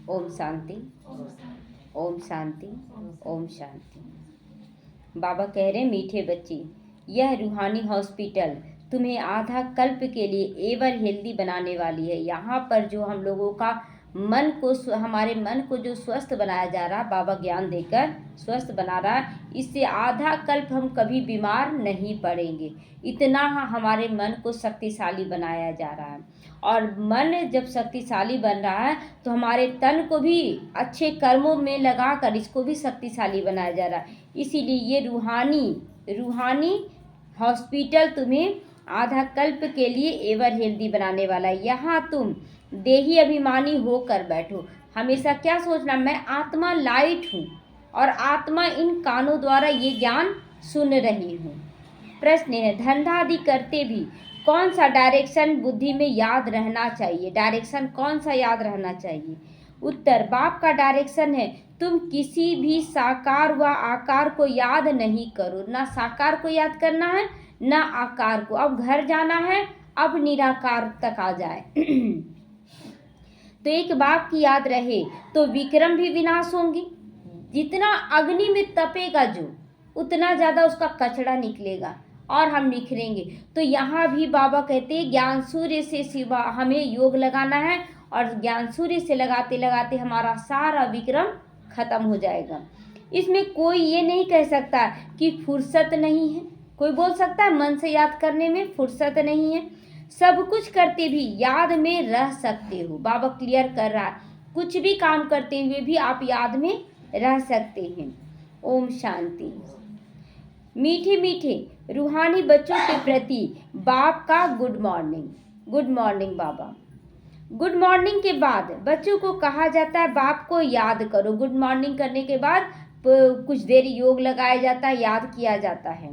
ओम शांति, ओम शांति, ओम शांति। बाबा कह रहे मीठे बच्चे, यह रूहानी हॉस्पिटल तुम्हें आधा कल्प के लिए एवर हेल्दी बनाने वाली है। यहाँ पर जो हम लोगों का मन को, हमारे मन को जो स्वस्थ बनाया जा रहा है, बाबा ज्ञान देकर स्वस्थ बना रहा है, इससे आधा कल्प हम कभी बीमार नहीं पड़ेंगे। इतना हमारे मन को शक्तिशाली बनाया जा रहा है। और मन जब शक्तिशाली बन रहा है तो हमारे तन को भी अच्छे कर्मों में लगाकर इसको भी शक्तिशाली बनाया जा रहा है। इसीलिए ये रूहानी हॉस्पिटल तुम्हें आधा कल्प के लिए एवर हेल्दी बनाने वाला है। यहाँ तुम देही अभिमानी होकर बैठो। हमेशा क्या सोचना, मैं आत्मा लाइट हूँ और आत्मा इन कानों द्वारा ये ज्ञान सुन रही हूँ। प्रश्न है, धंधा आदि करते भी कौन सा डायरेक्शन बुद्धि में याद रहना चाहिए? डायरेक्शन कौन सा याद रहना चाहिए? उत्तर, बाप का डायरेक्शन है तुम किसी भी साकार व आकार को याद नहीं करो। ना साकार को याद करना है ना आकार को। अब घर जाना है, अब निराकार तक आ जाए। तो एक बाप की याद रहे तो विक्रम भी विनाश होंगे। जितना अग्नि में तपेगा जो, उतना ज़्यादा उसका कचरा निकलेगा और हम निखरेंगे। तो यहाँ भी बाबा कहते हैं ज्ञान सूर्य से सिवा हमें योग लगाना है, और ज्ञान सूर्य से लगाते लगाते हमारा सारा विक्रम खत्म हो जाएगा। इसमें कोई ये नहीं कह सकता कि फुर्सत नहीं है। कोई बोल सकता है मन से याद करने में फुर्सत नहीं है? सब कुछ करते भी याद में रह सकते हो। बाबा क्लियर कर रहा है, कुछ भी काम करते हुए भी आप याद में रह सकते हैं। ओम शांति। मीठे मीठे रूहानी बच्चों के प्रति बाप का गुड मॉर्निंग। गुड मॉर्निंग बाबा। गुड मॉर्निंग के बाद बच्चों को कहा जाता है बाप को याद करो। गुड मॉर्निंग करने के बाद कुछ देर योग लगाया जाता है, याद किया जाता है।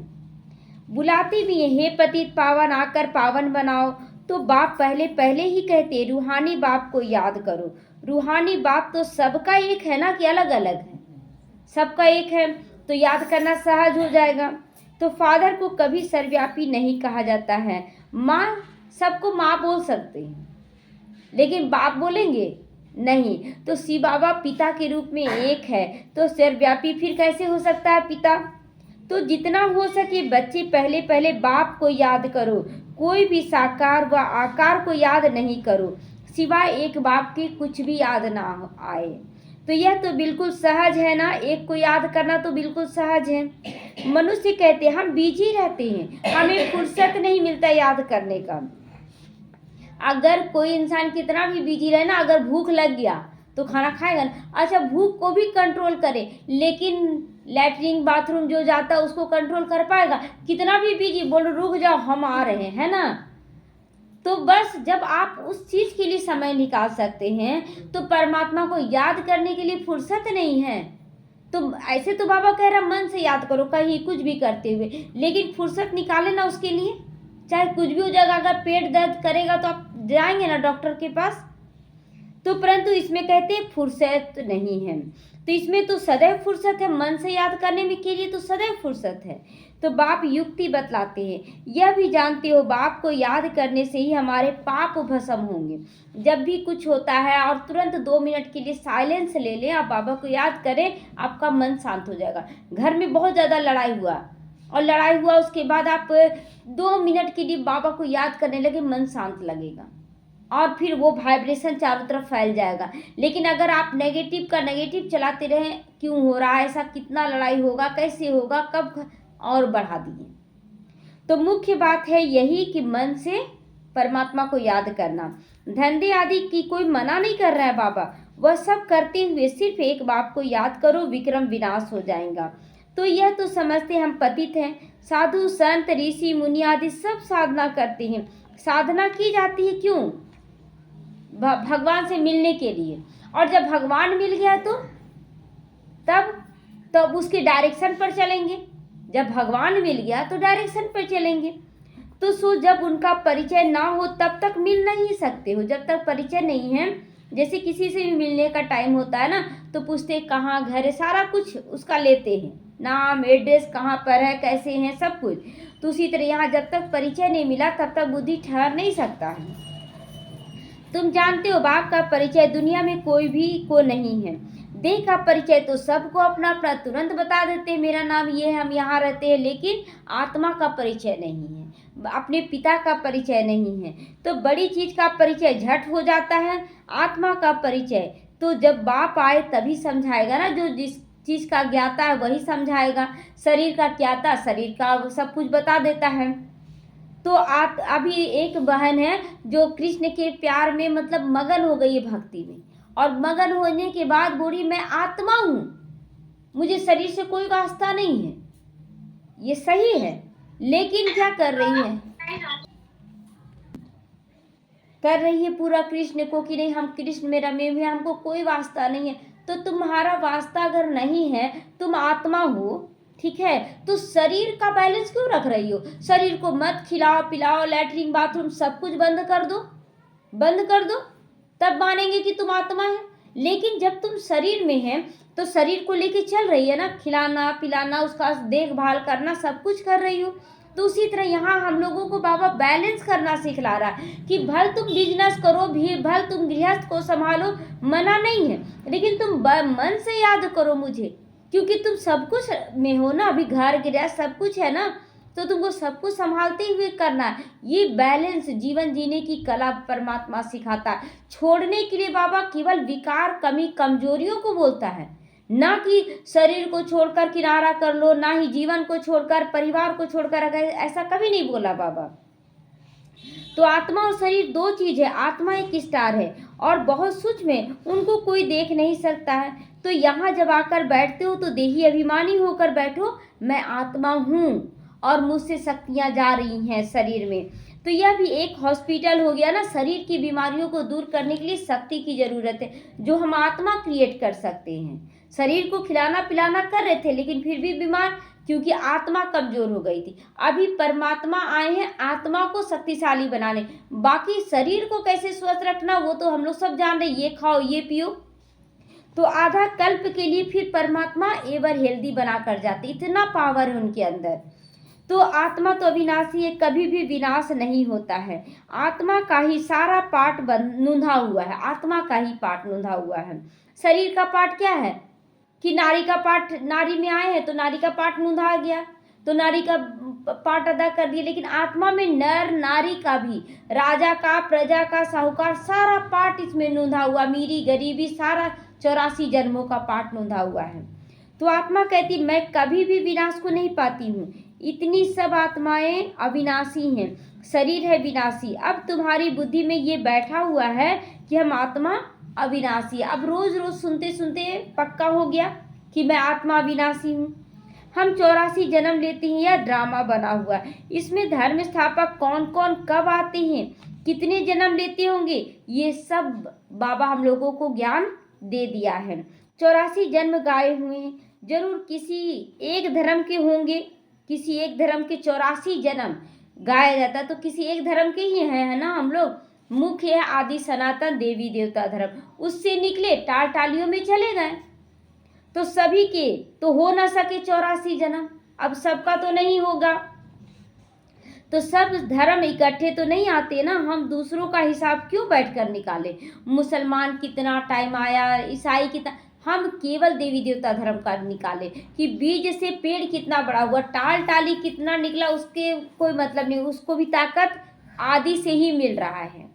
बुलाते भी हैं, हे पतित पावन आकर पावन बनाओ। तो बाप पहले ही कहते रूहानी बाप को याद करो। रूहानी बाप तो सबका एक है ना, कि अलग अलग है? सबका एक है, तो याद करना सहज हो जाएगा। तो फादर को कभी सर्वव्यापी नहीं कहा जाता है। माँ, सबको माँ बोल सकते हैं, लेकिन बाप बोलेंगे नहीं। तो शिव बाबा पिता के रूप में एक है, तो सर्वव्यापी फिर कैसे हो सकता है पिता? तो जितना हो सके बच्चे पहले बाप को याद करो। कोई भी साकार व आकार को याद नहीं करो, सिवाय एक बाप के कुछ भी याद ना आए। तो यह तो बिल्कुल सहज है ना, एक को याद करना तो बिल्कुल सहज है। मनुष्य कहते हैं हम बिजी रहते हैं, हमें फुर्सत नहीं मिलता याद करने का। अगर कोई इंसान कितना भी बिजी रहे ना, अगर भूख लग गया तो खाना खाएगा ना। अच्छा, भूख को भी कंट्रोल करे, लेकिन लैट्रिन बाथरूम जो जाता है उसको कंट्रोल कर पाएगा? कितना भी बिजी बोलो रुक जाओ हम आ रहे हैं, है ना। तो बस जब आप उस चीज के लिए समय निकाल सकते हैं तो परमात्मा को याद करने के लिए फुर्सत नहीं है। तो ऐसे तो बाबा कह रहा मन से याद करो कहीं कुछ भी करते हुए, लेकिन फुर्सत निकाले ना उसके लिए। चाहे कुछ भी हो जाएगा, अगर पेट दर्द करेगा तो आप जाएंगे ना डॉक्टर के पास। तो परंतु इसमें कहते हैं फुर्सत नहीं है। तो इसमें तो सदैव फुर्सत है, मन से याद करने में के लिए तो सदैव फुर्सत है। तो बाप युक्ति बतलाते हैं, यह भी जानते हो बाप को याद करने से ही हमारे पाप भस्म होंगे। जब भी कुछ होता है और तुरंत 2 मिनट के लिए साइलेंस ले लें, आप बाबा को याद करें, आपका मन शांत हो जाएगा। घर में बहुत ज़्यादा लड़ाई हुआ उसके बाद आप 2 मिनट के लिए बाबा को याद करने लगे, मन शांत लगेगा और फिर वो वाइब्रेशन चारों तरफ फैल जाएगा। लेकिन अगर आप नेगेटिव का नेगेटिव चलाते रहें, क्यों हो रहा है ऐसा, कितना लड़ाई होगा, कैसे होगा, कब, और बढ़ा दिए। तो मुख्य बात है यही कि मन से परमात्मा को याद करना। धंधे आदि की कोई मना नहीं कर रहा है बाबा, वह सब करते हुए सिर्फ एक बाप को याद करो, विक्रम विनाश हो जाएगा। तो यह तो समझते हम पतित हैं। साधु संत ऋषि मुनि आदि सब साधना करते हैं। साधना की जाती है क्यों? भगवान से मिलने के लिए। और जब भगवान मिल गया तो तब उसके डायरेक्शन पर चलेंगे। जब भगवान मिल गया तो डायरेक्शन पर चलेंगे। तो जब उनका परिचय ना हो तब तक मिल नहीं सकते हो। जब तक परिचय नहीं है, जैसे किसी से भी मिलने का टाइम होता है ना, तो पूछते कहाँ घर है, सारा कुछ उसका लेते हैं, नाम एड्रेस कहाँ पर है, कैसे हैं, सब कुछ। तो उसी तरह यहाँ जब तक परिचय नहीं मिला तब तक बुद्धि ठहर नहीं सकता है। तुम जानते हो बाप का परिचय दुनिया में कोई भी को नहीं है। देह का परिचय तो सबको अपना अपना तुरंत बता देते हैं, मेरा नाम ये है, हम यहाँ रहते हैं, लेकिन आत्मा का परिचय नहीं है, अपने पिता का परिचय नहीं है। तो बड़ी चीज का परिचय झट हो जाता है, आत्मा का परिचय तो जब बाप आए तभी समझाएगा ना, जो जिस चीज का ज्ञाता है वही समझाएगा। शरीर का ज्ञाता शरीर का सब कुछ बता देता है। तो आप अभी एक बहन है जो कृष्ण के प्यार में मतलब मगन हो गई है भक्ति में, और मगन होने के बाद बोली मैं आत्मा हूँ, मुझे शरीर से कोई वास्ता नहीं है। ये सही है, लेकिन क्या कर रही है, कर रही है पूरा कृष्ण को कि नहीं हम कृष्ण में रमे हुए, हमको कोई वास्ता नहीं है। तो तुम्हारा वास्ता अगर नहीं है, तुम आत्मा हो, ठीक है, तो शरीर का बैलेंस क्यों रख रही हो? शरीर को मत खिलाओ पिलाओ, लैट्रिन बाथरूम सब कुछ बंद कर दो, बंद कर दो, तब मानेंगे कि तुम आत्मा है। लेकिन जब तुम शरीर में है तो शरीर को लेके चल रही है ना, खिलाना पिलाना, उसका देखभाल करना, सब कुछ कर रही हो। तो उसी तरह यहाँ हम लोगों को बाबा बैलेंस करना सिखला रहा है कि भल तुम बिजनेस करो भी, भल तुम गृहस्थ को संभालो, मना नहीं है, लेकिन तुम मन से याद करो मुझे, क्योंकि तुम सब कुछ में हो ना, अभी घर गृहस्थ सब कुछ है ना, तो तुमको सब कुछ संभालते हुए करना है। ये बैलेंस जीवन जीने की कला परमात्मा सिखाता है। छोड़ने के लिए बाबा केवल विकार कमी कमजोरियों को बोलता है, ना कि शरीर को छोड़कर किनारा कर लो, ना ही जीवन को छोड़कर परिवार को छोड़कर, ऐसा कभी नहीं बोला बाबा। तो आत्मा और शरीर दो चीज है, आत्मा एक स्टार है और बहुत सूक्ष्म है, उनको कोई देख नहीं सकता है। तो यहाँ जब आकर बैठते हो तो देही अभिमानी होकर बैठो, मैं आत्मा हूँ और मुझसे शक्तियाँ जा रही हैं शरीर में। तो यह भी एक हॉस्पिटल हो गया ना, शरीर की बीमारियों को दूर करने के लिए शक्ति की जरूरत है, जो हम आत्मा क्रिएट कर सकते हैं। शरीर को खिलाना पिलाना कर रहे थे लेकिन फिर भी बीमार, क्योंकि आत्मा कमजोर हो गई थी। अभी परमात्मा आए हैं आत्मा को शक्तिशाली बनाने, बाकी शरीर को कैसे स्वस्थ रखना वो तो हम लोग सब जान रहे, ये खाओ ये पियो। तो आधा कल्प के लिए फिर परमात्मा एवर हेल्दी बना कर जाते, इतना पावर है उनके अंदर। तो आत्मा तो अविनाशी है, कभी भी विनाश नहीं होता है। आत्मा का ही सारा पार्ट नूंधा हुआ है, आत्मा का ही पार्ट नूंधा हुआ है। शरीर का पार्ट क्या है कि नारी का पार्ट, नारी में आए हैं तो नारी का पार्ट नूंधा गया, तो नारी का पार्ट अदा कर दिया। लेकिन आत्मा में नर नारी का भी, राजा का प्रजा का साहूकार सारा पार्ट इसमें नूंधा हुआ, अमीरी गरीबी सारा 84 जन्मों का पार्ट नूंधा हुआ है। तो आत्मा कहती मैं कभी भी विनाश को नहीं पाती हूँ, इतनी सब आत्माएं अविनाशी हैं, शरीर है विनाशी। अब तुम्हारी बुद्धि में ये बैठा हुआ है कि हम आत्मा अविनाशी, अब रोज रोज सुनते सुनते पक्का हो गया कि मैं आत्मा अविनाशी हूँ। हम 84 जन्म लेते हैं, यह ड्रामा बना हुआ है, इसमें धर्म स्थापक कौन कौन कब आते हैं, कितने जन्म लेते होंगे, ये सब बाबा हम लोगों को ज्ञान दे दिया है। 84 जन्म गाए हुए हैं, जरूर किसी एक धर्म के होंगे, किसी एक धर्म के 84 जन्म गाया जाता, तो किसी एक धर्म के ही हैं, है ना हम लोग। मुख्य है आदि सनातन देवी देवता धर्म, उससे निकले टाल टालियों में चले गए, तो सभी के तो हो ना सके 84 जन्म, अब सबका तो नहीं होगा, तो सब धर्म इकट्ठे तो नहीं आते ना, हम दूसरों का हिसाब क्यों बैठकर निकाले, मुसलमान कितना टाइम आया, ईसाई कितना, हम केवल देवी देवता धर्म का निकाले कि बीज से पेड़ कितना बड़ा हुआ, टाल टाली कितना निकला, उसके कोई मतलब नहीं, उसको भी ताकत आदि से ही मिल रहा है।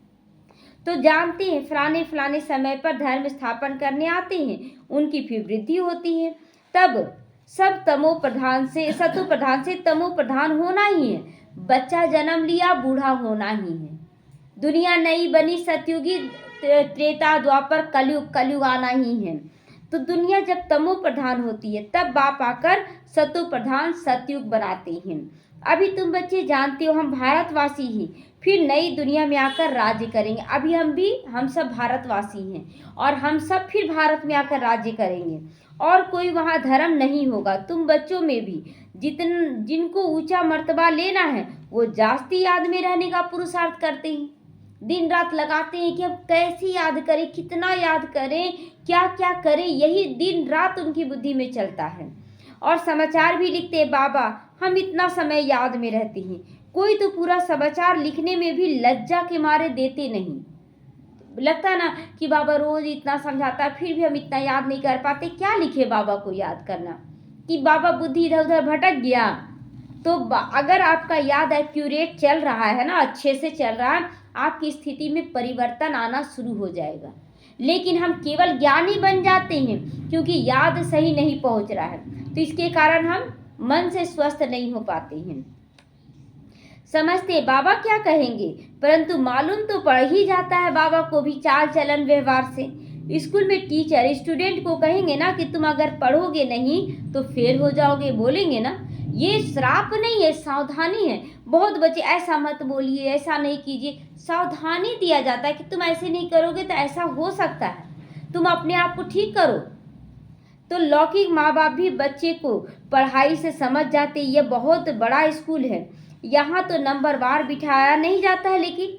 तो जानते हैं फलाने फलाने समय पर धर्म स्थापन करने आते हैं, उनकी फिर वृद्धि होती है, तब सब तमो प्रधान से सतो प्रधान से तमो प्रधान होना ही है, बच्चा जन्म लिया बूढ़ा होना ही है, दुनिया नई बनी सतयुगी त्रेता द्वापर कलयुग, कलयुग आना ही है। तो दुनिया जब तमो प्रधान होती है तब बाप आकर सतो प्रधान सतयुग बनाते हैं। अभी तुम बच्चे जानते हो हम भारतवासी ही फिर नई दुनिया में आकर राज्य करेंगे, अभी हम सब भारतवासी हैं और हम सब फिर भारत में आकर राज्य करेंगे, और कोई वहाँ धर्म नहीं होगा। तुम बच्चों में भी जिनको ऊंचा मर्तबा लेना है वो जास्ती याद में रहने का पुरुषार्थ करते हैं, दिन रात लगाते हैं कि अब कैसे याद करें, कितना याद करें, क्या क्या करें, यही दिन रात उनकी बुद्धि में चलता है। और समाचार भी लिखते हैं बाबा हम इतना समय याद में रहते हैं, कोई तो पूरा समाचार लिखने में भी लज्जा के मारे देते नहीं, लगता है ना कि बाबा रोज इतना समझाता है फिर भी हम इतना याद नहीं कर पाते, क्या लिखे बाबा को याद करना, कि बाबा बुद्धि इधर उधर भटक गया। तो अगर आपका याद एक्यूरेट चल रहा है ना, अच्छे से चल रहा है, आपकी स्थिति में परिवर्तन आना शुरू हो जाएगा। लेकिन हम केवल ज्ञानी बन जाते हैं क्योंकि याद सही नहीं पहुंच रहा है, तो इसके कारण हम मन से स्वस्थ नहीं हो पाते हैं। समझते बाबा क्या कहेंगे, परंतु मालूम तो पड़ ही जाता है बाबा को भी चाल चलन व्यवहार से। स्कूल में टीचर स्टूडेंट को कहेंगे ना कि तुम अगर पढ़ोगे नहीं तो फेल हो जाओगे, बोलेंगे ना, ये श्राप नहीं है, सावधानी है। बहुत बच्चे ऐसा मत बोलिए, ऐसा नहीं कीजिए, सावधानी दिया जाता है कि तुम ऐसे नहीं करोगे तो ऐसा हो सकता है, तुम अपने आप को ठीक करो। तो लौकिक माँ बाप भी बच्चे को पढ़ाई से समझ जाते, ये बहुत बड़ा स्कूल है, यहाँ तो नंबरवार बिठाया नहीं जाता है, लेकिन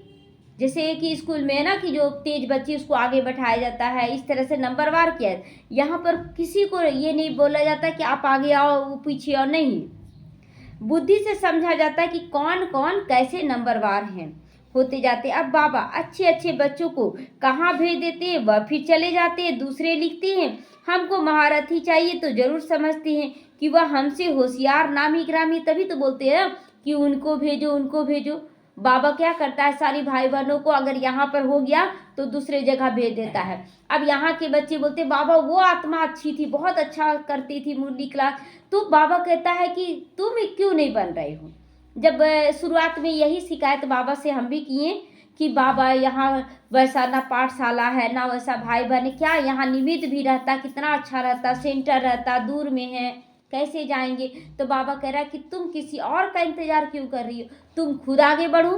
जैसे एक ही स्कूल में है ना कि जो तेज बच्चे उसको आगे बैठाया जाता है, इस तरह से नंबरवार किया है। यहाँ पर किसी को ये नहीं बोला जाता कि आप आगे आओ वो पीछे आओ, नहीं, बुद्धि से समझा जाता है कि कौन कौन कैसे नंबरवार हैं, होते जाते। अब बाबा अच्छे अच्छे बच्चों को कहाँ भेज देते हैं, वह फिर चले जाते हैं, दूसरे लिखते हैं। हमको महारथी चाहिए तो जरूर समझते हैं कि वह हमसे होशियार नामी ग्रामी, तभी तो बोलते हैं कि उनको भेजो उनको भेजो। बाबा क्या करता है, सारी भाई बहनों को अगर यहाँ पर हो गया तो दूसरे जगह भेज देता है। अब यहाँ के बच्चे बोलते बाबा वो आत्मा अच्छी थी, बहुत अच्छा करती थी मुरली क्लास, तो बाबा कहता है कि तुम क्यों नहीं बन रहे हो। जब शुरुआत में यही शिकायत बाबा से हम भी किए कि बाबा यहाँ वैसा ना पाठशाला है ना वैसा भाई बहन, क्या यहाँ निमित्त भी रहता, कितना अच्छा रहता, सेंटर रहता, दूर में है, कैसे जाएंगे। तो बाबा कह रहा है कि तुम किसी और का इंतजार क्यों कर रही हो, तुम खुद आगे बढ़ो।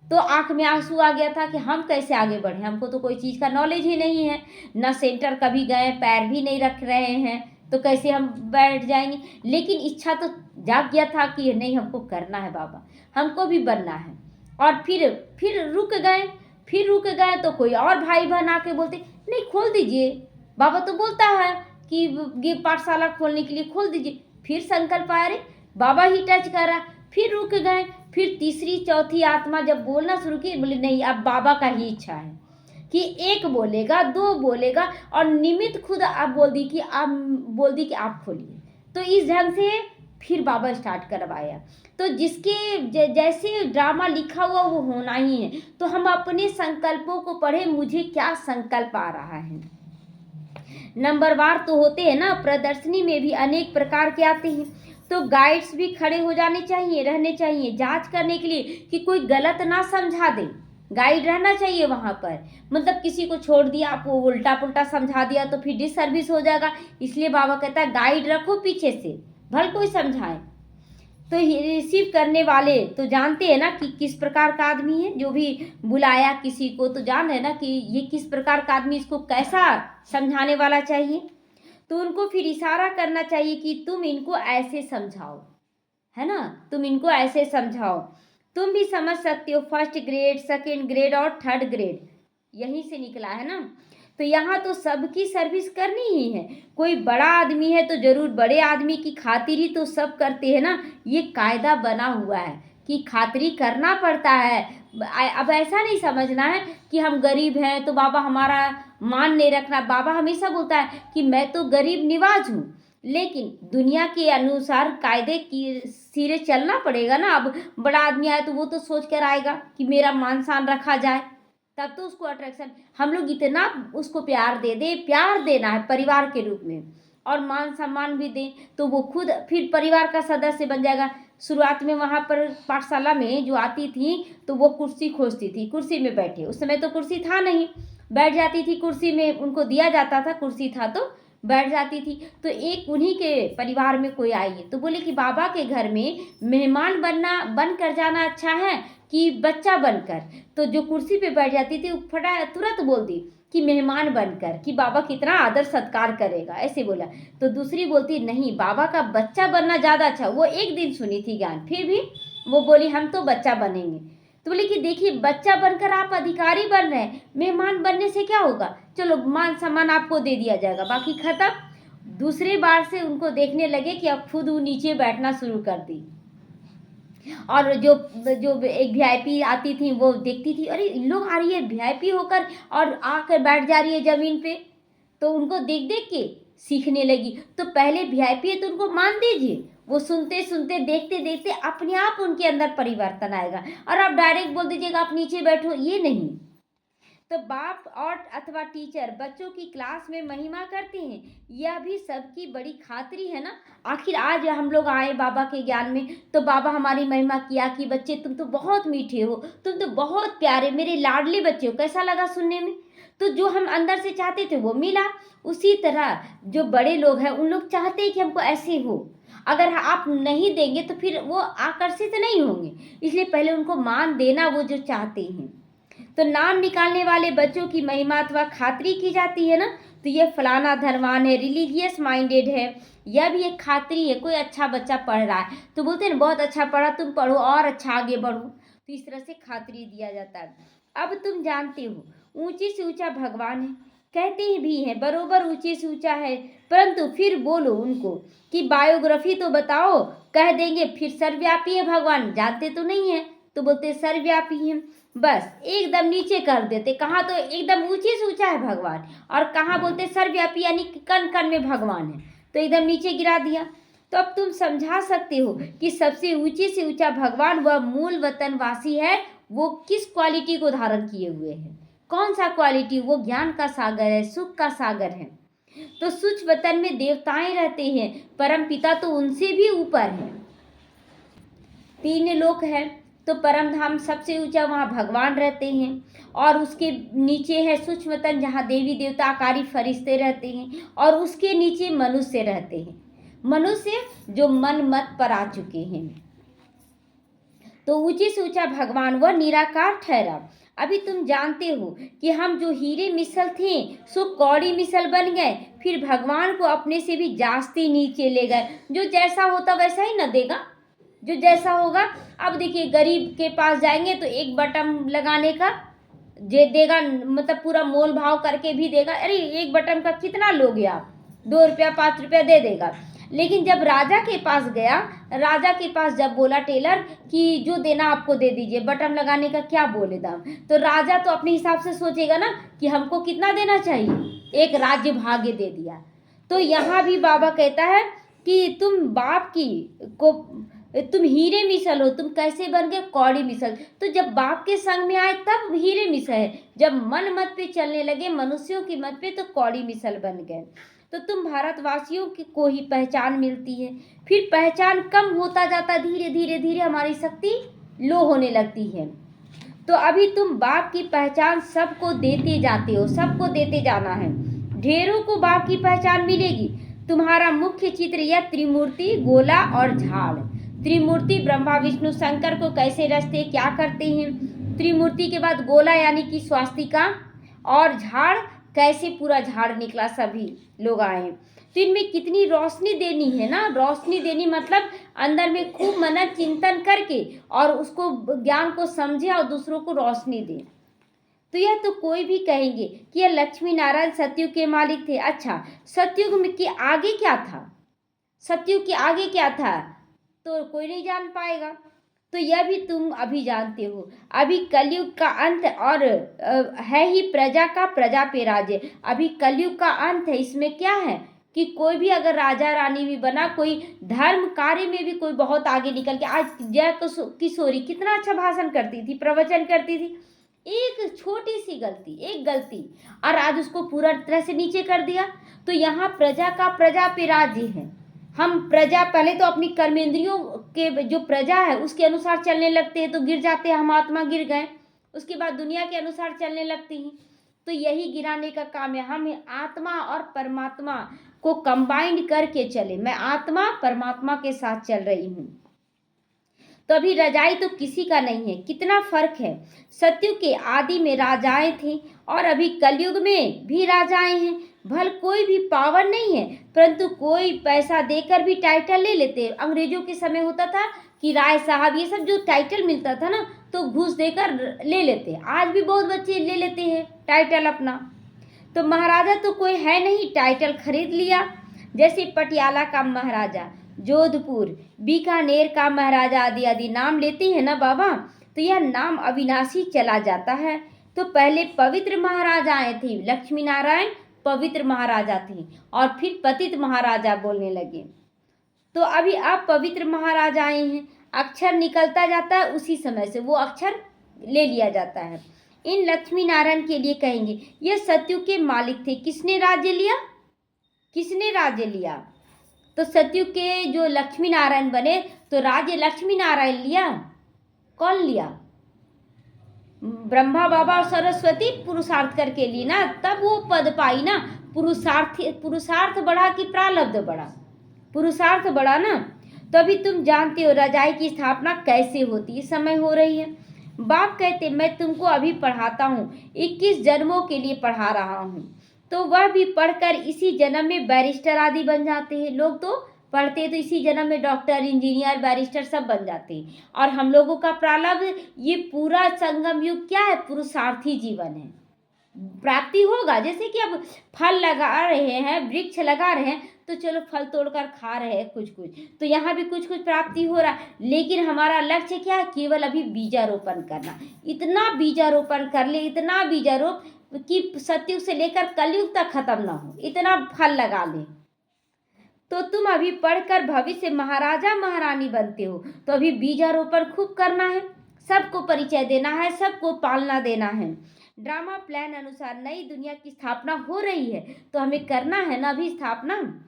तो आंख में आंसू आ गया था कि हम कैसे आगे बढ़े, हमको तो कोई चीज़ का नॉलेज ही नहीं है, ना सेंटर कभी गए, पैर भी नहीं रख रहे हैं, तो कैसे हम बैठ जाएंगे। लेकिन इच्छा तो जाग गया था कि नहीं हमको करना है बाबा, हमको भी बनना है। और फिर रुक गए तो कोई और भाई बहन आके बोलते नहीं खोल दीजिए, बाबा तो बोलता है कि ये पाठशाला खोलने के लिए खोल दीजिए। फिर संकल्प आया, रे बाबा ही टच करा, फिर रुक गए। फिर तीसरी चौथी आत्मा जब बोलना शुरू की, बोले नहीं अब बाबा का ही इच्छा है कि एक बोलेगा, दो बोलेगा, और निमित्त खुद आप बोल दी कि आप खोलिए। तो इस ढंग से फिर बाबा स्टार्ट करवाया। तो जिसके जैसे ड्रामा लिखा हुआ वो होना ही है। तो हम अपने संकल्पों को पढ़े, मुझे क्या संकल्प आ रहा है। नंबरवार तो होते हैं ना, प्रदर्शनी में भी अनेक प्रकार के आते हैं, तो गाइड्स भी खड़े हो जाने चाहिए, रहने चाहिए जांच करने के लिए कि कोई गलत ना समझा दे। गाइड रहना चाहिए वहाँ पर, मतलब किसी को छोड़ दिया, आप वो उल्टा पुल्टा समझा दिया तो फिर डिसर्विस हो जाएगा। इसलिए बाबा कहता है गाइड रखो पीछे से, भले कोई समझाए। तो रिसीव करने वाले तो जानते हैं ना कि किस प्रकार का आदमी है, जो भी बुलाया किसी को तो जान रहे ना कि ये किस प्रकार का आदमी, इसको कैसा समझाने वाला चाहिए। तो उनको फिर इशारा करना चाहिए कि तुम इनको ऐसे समझाओ, है ना, तुम इनको ऐसे समझाओ। तुम भी समझ सकते हो, फर्स्ट ग्रेड, सेकेंड ग्रेड और थर्ड ग्रेड यहीं से निकला है ना। तो यहाँ तो सबकी सर्विस करनी ही है। कोई बड़ा आदमी है तो जरूर बड़े आदमी की खातिरी तो सब करते हैं ना, ये कायदा बना हुआ है कि खातिरी करना पड़ता है। अब ऐसा नहीं समझना है कि हम गरीब हैं तो बाबा हमारा मान नहीं रखना। बाबा हमेशा बोलता है कि मैं तो गरीब निवाज हूँ, लेकिन दुनिया के अनुसार कायदे की सिरे चलना पड़ेगा ना। अब बड़ा आदमी आए तो वो तो सोच कर आएगा कि मेरा मान सम्मान रखा जाए, तब तो उसको अट्रैक्शन। हम लोग इतना उसको प्यार दे दे, प्यार देना है परिवार के रूप में, और मान सम्मान भी दें तो वो खुद फिर परिवार का सदस्य बन जाएगा। शुरुआत में वहाँ पर पाठशाला में जो आती थी तो वो कुर्सी खोजती थी, कुर्सी में बैठे, उस समय तो कुर्सी था नहीं, बैठ जाती थी कुर्सी में, उनको दिया जाता था कुर्सी था तो बैठ जाती थी। तो एक उन्हीं के परिवार में कोई आई है तो बोले कि बाबा के घर में मेहमान बन कर जाना अच्छा है कि बच्चा बनकर। तो जो कुर्सी पे बैठ जाती थी फटा तुरंत बोल दी कि मेहमान बनकर, कि बाबा कितना आदर सत्कार करेगा, ऐसे बोला। तो दूसरी बोलती नहीं बाबा का बच्चा बनना ज़्यादा अच्छा। वो एक दिन सुनी थी ज्ञान, फिर भी वो बोली हम तो बच्चा बनेंगे। तो बोले कि देखिए बच्चा बनकर आप अधिकारी बन रहे हैं, मेहमान बनने से क्या होगा, चलो मान सम्मान आपको दे दिया जाएगा, बाकी खत्म। दूसरी बार से उनको देखने लगे कि अब खुद वो नीचे बैठना शुरू कर दी। और जो जो एक वीआईपी आती थी वो देखती थी, अरे इन लोग आ रही है वीआईपी होकर और आकर बैठ जा रही है ज़मीन पे, तो उनको देख देख के सीखने लगी। तो पहले वीआईपी है तो उनको मान दीजिए, वो सुनते सुनते देखते देखते अपने आप उनके अंदर परिवर्तन आएगा। और आप डायरेक्ट बोल दीजिएगा आप नीचे बैठो, ये नहीं। तो बाप और अथवा टीचर बच्चों की क्लास में महिमा करते हैं, यह भी सबकी बड़ी खातिरी है ना। आखिर आज हम लोग आए बाबा के ज्ञान में, तो बाबा हमारी महिमा किया कि बच्चे तुम तो बहुत मीठे हो, तुम तो बहुत प्यारे, मेरे लाडले बच्चे हो। कैसा लगा सुनने में? तो जो हम अंदर से चाहते थे वो मिला। उसी तरह जो बड़े लोग हैं उन लोग चाहते हैं कि हमको ऐसे हो। अगर आप नहीं देंगे तो फिर वो आकर्षित नहीं होंगे, इसलिए पहले उनको मान देना वो जो चाहते हैं। तो नाम निकालने वाले बच्चों की महिमा अथवा खातिरी की जाती है ना, तो ये फलाना धनवान है, रिलीजियस माइंडेड है, यह भी एक खातिरी है। कोई अच्छा बच्चा पढ़ रहा है तो बोलते हैं ना बहुत अच्छा पढ़ा, तुम पढ़ो और अच्छा आगे बढ़ो, तो इस तरह से खातिरी दिया जाता है। अब तुम जानते हो ऊंचे से ऊंचा भगवान है, कहते ही भी हैं बरोबर ऊंचे से ऊंचा है, परंतु फिर बोलो उनको कि बायोग्राफी तो बताओ, कह देंगे फिर सर्वव्यापी है भगवान, जानते तो नहीं है, तो बोलते सर्वव्यापी है। बस एकदम नीचे कर देते, कहाँ तो एकदम ऊंचे से ऊंचा है भगवान, और कहाँ बोलते सर्वव्यापी यानी कण कण में भगवान है, तो एकदम नीचे गिरा दिया। तो अब तुम समझा सकते हो कि सबसे ऊंचे से ऊंचा भगवान वह मूल वतनवासी है, वो किस क्वालिटी को धारण किए हुए है, कौन सा क्वालिटी? वो ज्ञान का सागर है, सुख का सागर है। तो सूक्ष्म वतन में देवताएं रहते हैं, परम पिता तो उनसे भी ऊपर है। तीन लोक है, तो परम धाम सबसे ऊंचा, वहाँ भगवान रहते हैं, और उसके नीचे है सूक्ष्म वतन जहाँ देवी देवता आकारी फरिश्ते रहते हैं, और उसके नीचे मनुष्य रहते हैं, मनुष्य जो मन मत पर आ चुके हैं। तो ऊंचे से ऊंचा भगवान वह निराकार ठहरा। अभी तुम जानते हो कि हम जो हीरे मिसल थे सो कौड़ी मिसल बन गए, फिर भगवान को अपने से भी जास्ती नीचे ले गए। जो जैसा होता वैसा ही न देगा, जो जैसा होगा। अब देखिए गरीब के पास जाएंगे तो एक बटन लगाने का जे देगा, मतलब पूरा मोल भाव करके भी देगा, अरे एक बटन का कितना लोगे आप, 2 रुपया 5 रुपया दे देगा। लेकिन जब राजा के पास गया, राजा के पास जब बोला टेलर कि जो देना आपको दे दीजिए, बटन लगाने का क्या बोले दाम, तो राजा तो अपने हिसाब से सोचेगा ना कि हमको कितना देना चाहिए, एक राज्य भाग्य दे दिया। तो यहाँ भी बाबा कहता है कि तुम बाप की को तुम हीरे मिसल हो, तुम कैसे बन गए कौड़ी मिसल। तो जब बाप के संग में आए तब हीरे मिसल है, जब मन मत पे चलने लगे मनुष्यों की मत पे तो कौड़ी मिसल बन गए। तो तुम भारतवासियों की को ही पहचान मिलती है, फिर पहचान कम होता जाता, धीरे धीरे धीरे हमारी शक्ति लो होने लगती है। तो अभी तुम बाप की पहचान सबको देते जाते हो, सबको देते जाना है, ढेरों को बाप की पहचान मिलेगी। तुम्हारा मुख्य चित्र यह त्रिमूर्ति, गोला और झाड़। त्रिमूर्ति ब्रह्मा विष्णु शंकर को कैसे रचते क्या करते हैं, त्रिमूर्ति के बाद गोला यानी कि स्वास्तिका, और झाड़ कैसे पूरा झाड़ निकला, सभी लोग आए। तो इनमें कितनी रोशनी देनी है ना, रोशनी देनी मतलब अंदर में खूब मनन चिंतन करके और उसको ज्ञान को समझे और दूसरों को रोशनी दे। तो यह तो कोई भी कहेंगे कि यह लक्ष्मी नारायण सतयुग के मालिक थे। अच्छा, सतयुग में के आगे क्या था, सतयुग के आगे क्या था तो कोई नहीं जान पाएगा। तो यह भी तुम अभी जानते हो, अभी कलयुग का अंत और है ही प्रजा का, प्रजा पे राज्य। अभी कलयुग का अंत है, इसमें क्या है कि कोई भी अगर राजा रानी भी बना, कोई धर्म कार्य में भी कोई बहुत आगे निकल के, आज जय किशोरी कितना अच्छा भाषण करती थी, प्रवचन करती थी, एक छोटी सी गलती, एक गलती, और आज उसको पूरा तरह से नीचे कर दिया। तो यहाँ प्रजा का, प्रजा पे राज्य है। हम प्रजा, पहले तो अपनी कर्मेंद्रियों के जो प्रजा है उसके अनुसार चलने लगते हैं तो गिर जाते हैं, हम आत्मा गिर गए। उसके बाद दुनिया के अनुसार चलने लगती हैं, तो यही गिराने का काम है। हम आत्मा और परमात्मा को कंबाइंड करके चले, मैं आत्मा परमात्मा के साथ चल रही हूँ। तो अभी रजाई तो किसी का नहीं है, कितना फर्क है। सतयुग के आदि में राजाएं थी और अभी कलयुग में भी राजाएं हैं। भल कोई भी पावर नहीं है, परंतु कोई पैसा देकर भी टाइटल ले लेते हैं। अंग्रेजों के समय होता था कि राय साहब, ये सब जो टाइटल मिलता था ना तो घूस देकर ले लेते। आज भी बहुत बच्चे ले लेते हैं टाइटल अपना। तो महाराजा तो कोई है नहीं, टाइटल खरीद लिया। जैसे पटियाला का महाराजा, जोधपुर, बीकानेर का महाराजा आदि आदि नाम लेते हैं ना बाबा, तो यह नाम अविनाशी चला जाता है। तो पहले पवित्र महाराजाएं थे, लक्ष्मी नारायण पवित्र महाराजा थे, और फिर पतित महाराजा बोलने लगे। तो अभी आप पवित्र महाराजाएं हैं, अक्षर निकलता जाता है, उसी समय से वो अक्षर ले लिया जाता है। इन लक्ष्मी नारायण के लिए कहेंगे ये सतयुग के मालिक थे। किसने राज्य लिया? किसने राज्य लिया? तो सतयुग के जो लक्ष्मी नारायण बने, तो राज्य लक्ष्मी नारायण लिया। कौन लिया? ब्रह्मा बाबा और सरस्वती पुरुषार्थ करके ली ना, तब वो पद पाई ना। पुरुषार्थ बढ़ा कि प्रारब्ध बढ़ा? पुरुषार्थ बढ़ा ना। तो अभी तुम जानते हो रजाई की स्थापना कैसे होती है, समय हो रही है। बाप कहते मैं तुमको अभी पढ़ाता हूँ, 21 जन्मों के लिए पढ़ा रहा हूँ। तो वह भी पढ़कर इसी जन्म में बैरिस्टर आदि बन जाते हैं। लोग तो पढ़ते तो इसी जन्म में डॉक्टर, इंजीनियर, बैरिस्टर सब बन जाते हैं। और हम लोगों का प्रारब्ध, ये पूरा संगम युग क्या है? पुरुषार्थी जीवन है। प्राप्ति होगा, जैसे कि अब फल लगा रहे हैं, वृक्ष लगा रहे हैं, तो चलो फल तोड़कर खा रहे हैं कुछ कुछ, तो यहाँ भी कुछ कुछ प्राप्ति हो रहा है। लेकिन हमारा लक्ष्य क्या है? केवल अभी बीजारोपण करना। इतना बीजारोपण कर ले, इतना बीजारोप कि सतयुग से लेकर कलयुग तक खत्म ना हो, इतना फल लगा ले। तो तुम अभी पढ़कर भविष्य महाराजा महारानी बनते हो, तो अभी बीजारोपण खूब करना है, सबको परिचय देना है, सबको पालना देना है। ड्रामा प्लान अनुसार नई दुनिया की स्थापना हो रही है, तो हमें करना है ना अभी स्थापना।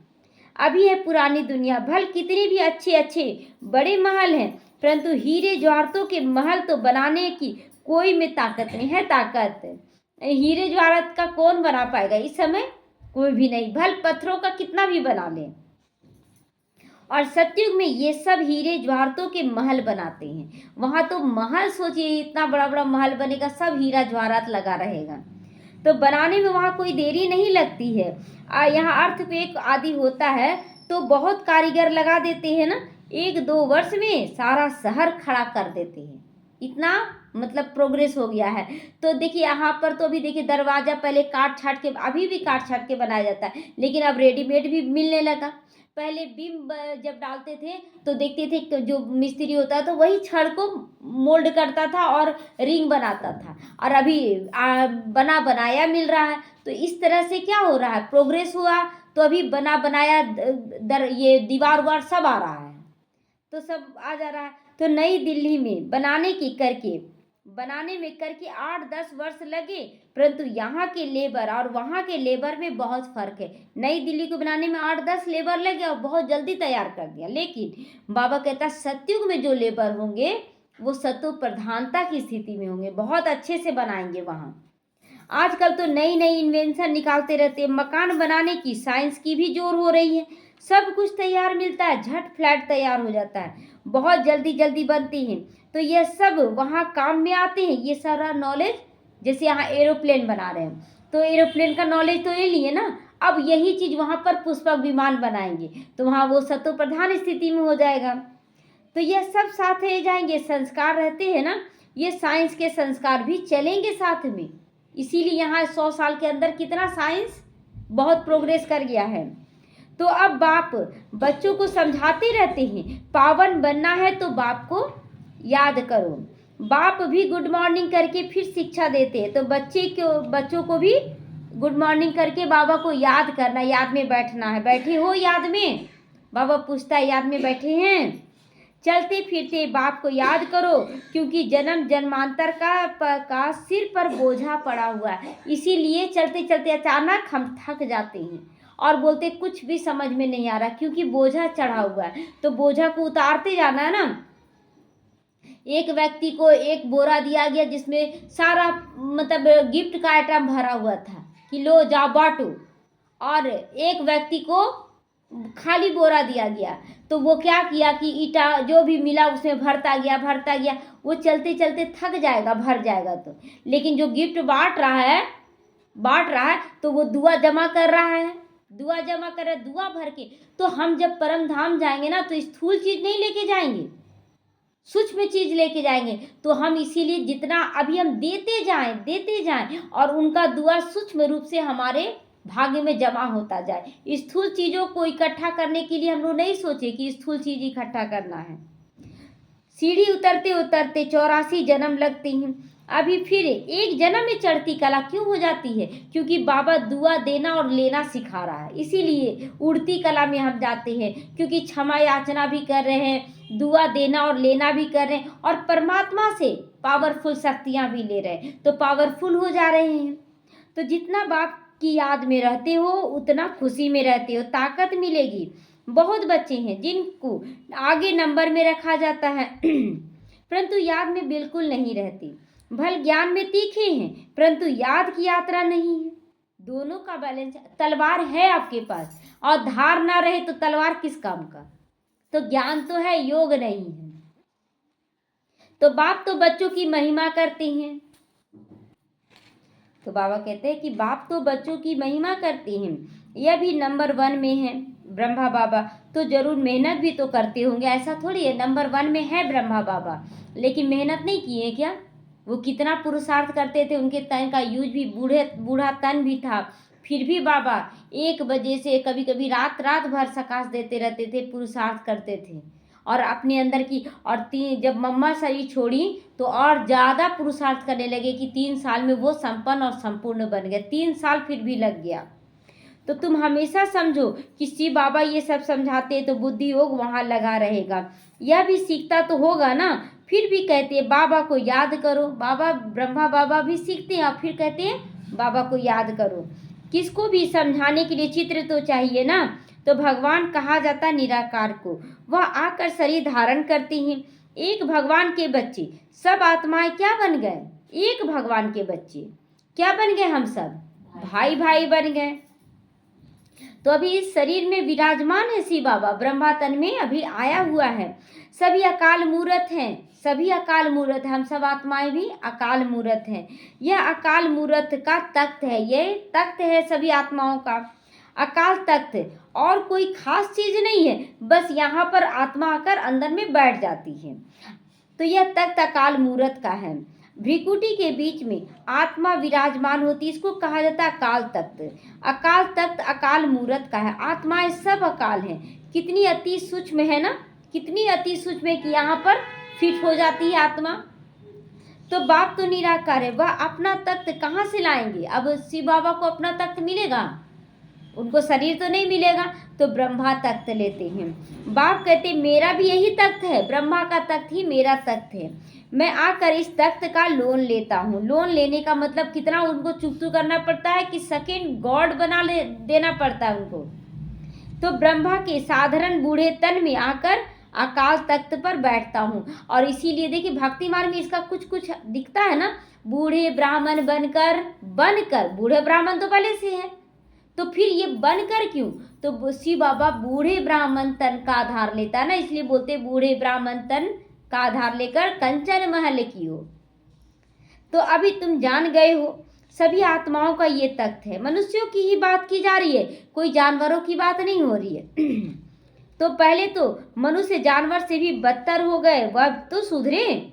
अभी है पुरानी दुनिया, भल कितने भी अच्छे अच्छे बड़े महल हैं, परंतु हीरे जवाहरतों के महल तो बनाने की कोई में ताकत नहीं है। ताकत हीरे जवाहरत का कौन बना पाएगा इस समय? कोई भी नहीं, भल पत्थरों का कितना भी बना ले। और सतयुग में ये सब हीरे जवाहरतों के महल बनाते हैं। वहाँ तो महल, सोचिए इतना बड़ा बड़ा महल बनेगा, सब हीरा जवाहरात लगा रहेगा। तो बनाने में वहाँ कोई देरी नहीं लगती है। यहाँ अर्थक्वेक आदि होता है तो बहुत कारीगर लगा देते हैं ना, 1-2 वर्ष में सारा शहर खड़ा कर देते हैं। इतना मतलब प्रोग्रेस हो गया है। तो देखिए यहाँ पर तो अभी देखिए दरवाज़ा पहले काट छाट के, अभी भी काट छाट के बनाया जाता है, लेकिन अब रेडीमेड भी मिलने लगा। पहले बीम जब डालते थे तो देखते थे कि जो मिस्त्री होता है तो वही छड़ को मोल्ड करता था और रिंग बनाता था, और अभी बना बनाया मिल रहा है। तो इस तरह से क्या हो रहा है? प्रोग्रेस हुआ। तो अभी बना बनाया ये दीवार वार सब आ रहा है, तो सब आ जा रहा है। तो नई दिल्ली में बनाने में करके 8-10 वर्ष लगे, परंतु यहाँ के लेबर और वहाँ के लेबर में बहुत फर्क है। नई दिल्ली को बनाने में 8-10 लेबर लगे और बहुत जल्दी तैयार कर दिया। लेकिन बाबा कहता सतयुग में जो लेबर होंगे वो सतो प्रधानता की स्थिति में होंगे, बहुत अच्छे से बनाएंगे वहाँ। आजकल तो नई नई इन्वेंशन निकालते रहते हैं, मकान बनाने की साइंस की भी जोर हो रही है। सब कुछ तैयार मिलता है, झट फ्लैट तैयार हो जाता है, बहुत जल्दी जल्दी बनती हैं। तो ये सब वहाँ काम में आते हैं, ये सारा नॉलेज। जैसे यहाँ एरोप्लेन बना रहे हैं, तो एरोप्लेन का नॉलेज तो ये लिए ना, अब यही चीज़ वहाँ पर पुष्पक विमान बनाएंगे, तो वहाँ वो सतो प्रधान स्थिति में हो जाएगा। तो ये सब साथ ले जाएंगे, संस्कार रहते हैं ना, ये साइंस के संस्कार भी चलेंगे साथ में। इसीलिए यहाँ 100 साल के अंदर कितना साइंस बहुत प्रोग्रेस कर गया है। तो अब बाप बच्चों को समझाते रहते हैं, पावन बनना है तो बाप को याद करो। बाप भी गुड मॉर्निंग करके फिर शिक्षा देते हैं, तो बच्चों को भी गुड मॉर्निंग करके बाबा को याद करना, याद में बैठना है। बैठे हो याद में? बाबा पूछता है याद में बैठे हैं? चलते फिरते बाप को याद करो, क्योंकि जन्म जन्मांतर का सिर पर बोझा पड़ा हुआ है। इसीलिए चलते चलते अचानक हम थक जाते हैं और बोलते कुछ भी समझ में नहीं आ रहा, क्योंकि बोझा चढ़ा हुआ है। तो बोझा को उतारते जाना है ना। एक व्यक्ति को एक बोरा दिया गया जिसमें सारा मतलब गिफ्ट का आइटम भरा हुआ था कि लो जाओ बांटो, और एक व्यक्ति को खाली बोरा दिया गया। तो वो क्या किया कि ईटा जो भी मिला उसमें भरता गया। वो चलते चलते थक जाएगा, भर जाएगा। तो लेकिन जो गिफ्ट बांट रहा है तो वो दुआ जमा कर रहा है, दुआ भर के। तो हम जब परम धाम जाएंगे ना, तो स्थूल चीज नहीं लेके जाएंगे, सूक्ष्म चीज लेके जाएंगे। तो हम इसीलिए जितना अभी हम देते जाएं और उनका दुआ सूक्ष्म रूप से हमारे भाग्य में जमा होता जाए। स्थूल चीज़ों को इकट्ठा करने के लिए हम लोग नहीं सोचे कि स्थूल चीज़ इकट्ठा करना है। सीढ़ी उतरते उतरते 84 जन्म लगते हैं, अभी फिर एक जन्म में चढ़ती कला क्यों हो जाती है? क्योंकि बाबा दुआ देना और लेना सिखा रहा है, इसीलिए उड़ती कला में हम जाते हैं, क्योंकि क्षमा याचना भी कर रहे हैं, दुआ देना और लेना भी कर रहे हैं, और परमात्मा से पावरफुल शक्तियाँ भी ले रहे हैं, तो पावरफुल हो जा रहे हैं। तो जितना बाप की याद में रहते हो उतना खुशी में रहते हो, ताकत मिलेगी। बहुत बच्चे हैं जिनको आगे नंबर में रखा जाता है परंतु याद में बिल्कुल नहीं रहते। भल ज्ञान में तीखे हैं परंतु याद की यात्रा नहीं है। दोनों का बैलेंस। तलवार है आपके पास और धार ना रहे तो तलवार किस काम का? तो ज्ञान तो है, योग नहीं है। तो बाप तो बच्चों की महिमा करते हैं। तो बाबा कहते हैं कि बाप तो बच्चों की महिमा करते हैं। यह भी नंबर 1 में है ब्रह्मा बाबा, तो जरूर मेहनत भी तो करते होंगे। ऐसा थोड़ी है नंबर 1 में है ब्रह्मा बाबा लेकिन मेहनत नहीं किए क्या? वो कितना पुरुषार्थ करते थे, उनके तन का यूज भी बूढ़ा तन भी था, फिर भी बाबा 1 बजे से कभी कभी रात रात भर सकाश देते रहते थे, पुरुषार्थ करते थे। और अपने अंदर की और जब मम्मा शरीर छोड़ी तो और ज़्यादा पुरुषार्थ करने लगे कि 3 साल में वो संपन्न और संपूर्ण बन गए। 3 साल फिर भी लग गया। तो तुम हमेशा समझो कि शिव बाबा ये सब समझाते तो बुद्धि योग वहाँ लगा रहेगा। यह भी सीखता तो होगा ना, फिर भी कहते हैं बाबा को याद करो। बाबा ब्रह्मा बाबा भी सीखते हैं और फिर कहते हैं बाबा को याद करो। किसको भी समझाने के लिए चित्र तो चाहिए ना। तो भगवान कहा जाता निराकार को, वह आकर शरीर धारण करते हैं। एक भगवान के बच्चे सब आत्माएं क्या बन गए? एक भगवान के बच्चे क्या बन गए? हम सब भाई भाई बन गए। तो अभी इस शरीर में विराजमान है शिव बाबा, ब्रह्मा तन में अभी आया हुआ है। सभी अकाल मूर्त हैं, सभी अकाल मूर्त, हम सब आत्माएं भी अकाल मूर्त हैं। यह अकाल मूर्त का तख्त है, ये तख्त है सभी आत्माओं का, अकाल तख्त। और कोई खास चीज नहीं है, बस यहाँ पर आत्मा आकर अंदर में बैठ जाती है। तो यह तख्त अकाल मूर्त का है। भ्रिकुटी के बीच में आत्मा विराजमान होती, इसको कहा जाता है अकाल तख्त। अकाल तख्त अकाल मूर्त का है। आत्माएं सब अकाल हैं। कितनी अति सूक्ष्म है ना, कितनी अति सूक्ष्म है कि यहाँ पर फिट हो जाती है आत्मा। तो बाप तो निराकार है, वह अपना तख्त कहाँ से लाएंगे? अब शिव बाबा को अपना तख्त मिलेगा? उनको शरीर तो नहीं मिलेगा, तो ब्रह्मा तख्त लेते हैं। बाप कहते मेरा भी यही तख्त है, ब्रह्मा का तख्त ही मेरा तख्त है। मैं आकर इस तख्त का लोन लेता हूँ। लोन लेने का मतलब कितना उनको चुकतू करना पड़ता है कि सेकेंड गॉड देना पड़ता है उनको। तो ब्रह्मा के साधारण बूढ़े तन में आकर अकाल तख्त पर बैठता हूँ। और इसीलिए देखिए भक्ति मार्ग में इसका कुछ कुछ दिखता है ना, बूढ़े ब्राह्मण बनकर बूढ़े ब्राह्मण तो पहले से है, तो फिर ये बनकर क्यों? तो शिव बाबा बूढ़े ब्राह्मण तन का आधार लेता है ना, इसलिए बोलते बूढ़े ब्राह्मण तन का आधार लेकर कंचन महल की हो। तो अभी तुम जान गए हो सभी आत्माओं का ये तख्त है। मनुष्यों की ही बात की जा रही है, कोई जानवरों की बात नहीं हो रही है। तो पहले तो मनुष्य जानवर से भी बदतर हो गए, वह तो सुधरे।